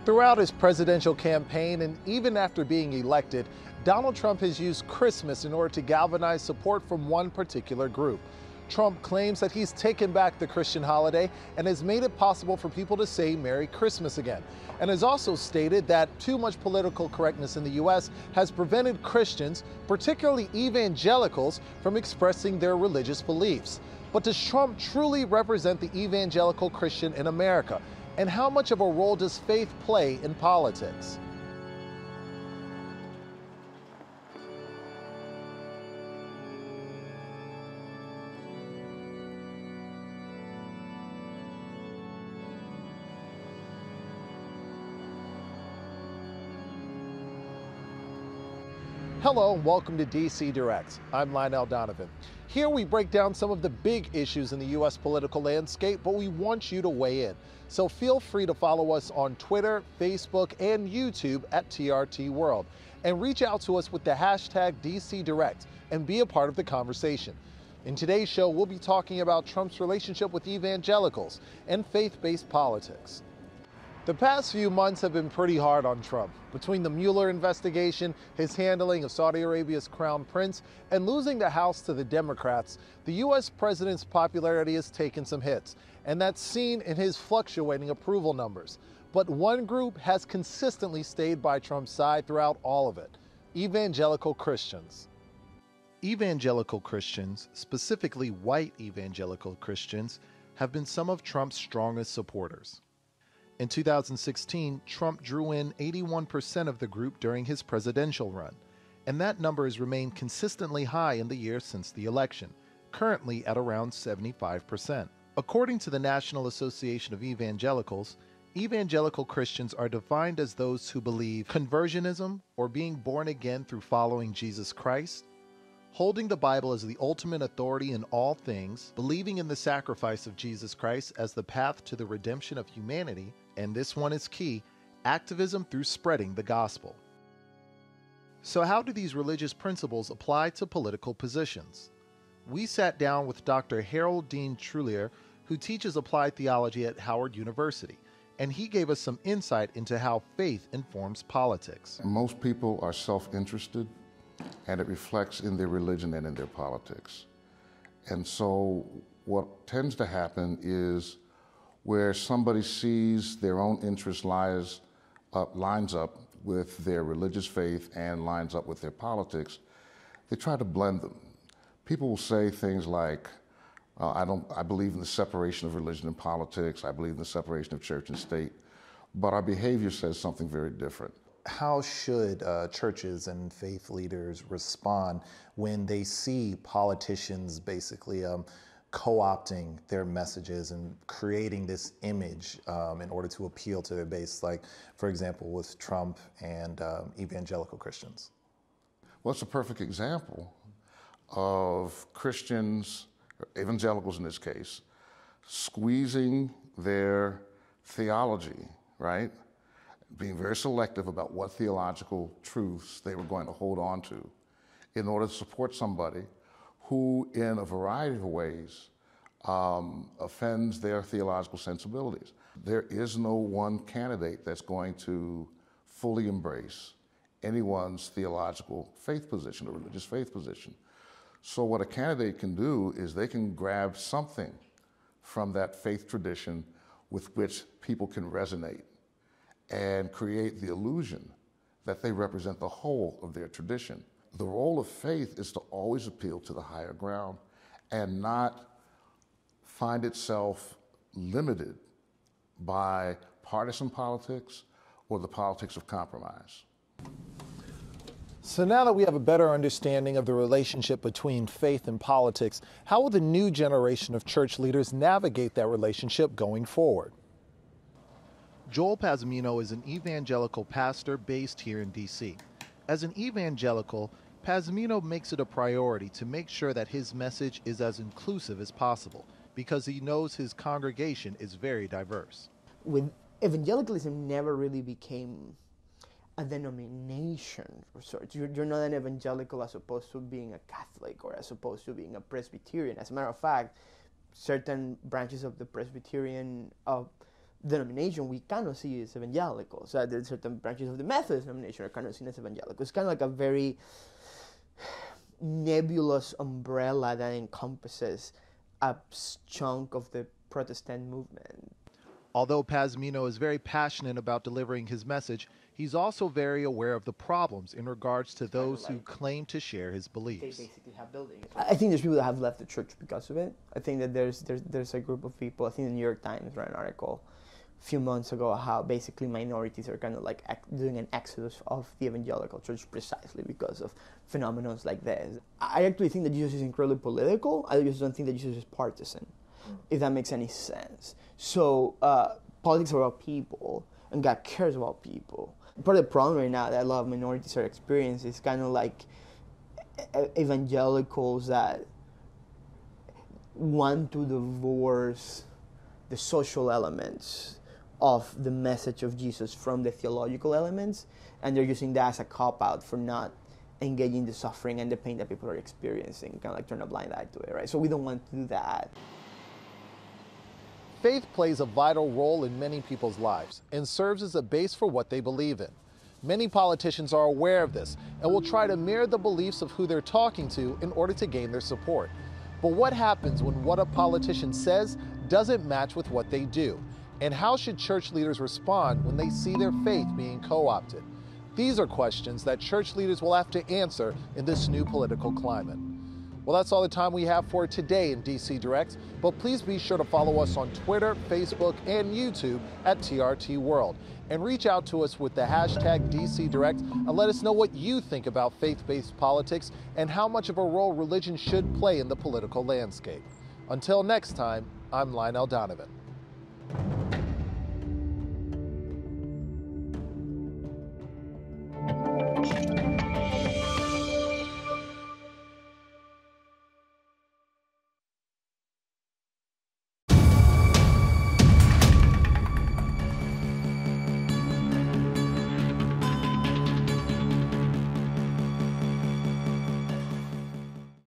Throughout his presidential campaign and even after being elected, Donald Trump has used Christmas in order to galvanize support from one particular group. Trump claims that he's taken back the Christian holiday and has made it possible for people to say Merry Christmas again, and has also stated that too much political correctness in the U.S. has prevented Christians, particularly evangelicals, from expressing their religious beliefs. But does Trump truly represent the evangelical Christian in America? And how much of a role does faith play in politics? Hello and welcome to DC Direct. I'm Lionel Donovan. Here we break down some of the big issues in the U.S. political landscape, but we want you to weigh in. So feel free to follow us on Twitter, Facebook, and YouTube at TRT World. And reach out to us with the hashtag DC Direct and be a part of the conversation. In today's show, we'll be talking about Trump's relationship with evangelicals and faith-based politics. The past few months have been pretty hard on Trump. Between the Mueller investigation, his handling of Saudi Arabia's crown prince, and losing the House to the Democrats, the U.S. president's popularity has taken some hits, and that's seen in his fluctuating approval numbers. But one group has consistently stayed by Trump's side throughout all of it: evangelical Christians. Evangelical Christians, specifically white evangelical Christians, have been some of Trump's strongest supporters. In 2016, Trump drew in 81% of the group during his presidential run, and that number has remained consistently high in the years since the election, currently at around 75%. According to the National Association of Evangelicals, evangelical Christians are defined as those who believe conversionism, or being born again through following Jesus Christ, holding the Bible as the ultimate authority in all things, believing in the sacrifice of Jesus Christ as the path to the redemption of humanity, and this one is key, activism through spreading the gospel. So how do these religious principles apply to political positions? We sat down with Dr. Harold Dean Trulear, who teaches applied theology at Howard University, and he gave us some insight into how faith informs politics. Most people are self-interested, and it reflects in their religion and in their politics. And so what tends to happen is where somebody sees their own interest lines up with their religious faith and lines up with their politics, they try to blend them. People will say things like, I believe in the separation of religion and politics, I believe in the separation of church and state, but our behavior says something very different. How should churches and faith leaders respond when they see politicians basically co-opting their messages and creating this image in order to appeal to their base, like, for example, with Trump and evangelical Christians? Well, it's a perfect example of Christians, evangelicals in this case, squeezing their theology, right? Being very selective about what theological truths they were going to hold on to in order to support somebody who, in a variety of ways, offends their theological sensibilities. There is no one candidate that's going to fully embrace anyone's theological faith position or religious faith position. So what a candidate can do is they can grab something from that faith tradition with which people can resonate and create the illusion that they represent the whole of their tradition. The role of faith is to always appeal to the higher ground and not find itself limited by partisan politics or the politics of compromise. So now that we have a better understanding of the relationship between faith and politics, how will the new generation of church leaders navigate that relationship going forward? Joel Pazmino is an evangelical pastor based here in D.C. As an evangelical, Pasmino makes it a priority to make sure that his message is as inclusive as possible because he knows his congregation is very diverse. With evangelicalism never really became a denomination of sorts. You're not an evangelical as opposed to being a Catholic or as opposed to being a Presbyterian. As a matter of fact, certain branches of the Presbyterian denomination we cannot see as evangelical. So there's certain branches of the Methodist denomination are kind of seen as evangelical. It's kind of like a very nebulous umbrella that encompasses a chunk of the Protestant movement. Although Pasmino is very passionate about delivering his message, he's also very aware of the problems in regards to those who claim to share his beliefs. They basically have buildings. I think there's people that have left the church because of it. I think that there's a group of people, I think the New York Times ran an article a few months ago how basically minorities are kind of like doing an exodus of the evangelical church precisely because of phenomena like this. I actually think that Jesus is incredibly political. I just don't think that Jesus is partisan, if that makes any sense. So politics are about people, and God cares about people. Part of the problem right now that a lot of minorities are experiencing is kind of like evangelicals that want to divorce the social elements of the message of Jesus from the theological elements, and they're using that as a cop-out for not engaging the suffering and the pain that people are experiencing, kind of like turn a blind eye to it, right? So we don't want to do that. Faith plays a vital role in many people's lives and serves as a base for what they believe in. Many politicians are aware of this and will try to mirror the beliefs of who they're talking to in order to gain their support. But what happens when what a politician says doesn't match with what they do? And how should church leaders respond when they see their faith being co-opted? These are questions that church leaders will have to answer in this new political climate. Well, that's all the time we have for today in DC Direct, but please be sure to follow us on Twitter, Facebook, and YouTube at TRT World, and reach out to us with the hashtag DC Direct and let us know what you think about faith-based politics and how much of a role religion should play in the political landscape. Until next time, I'm Lionel Donovan.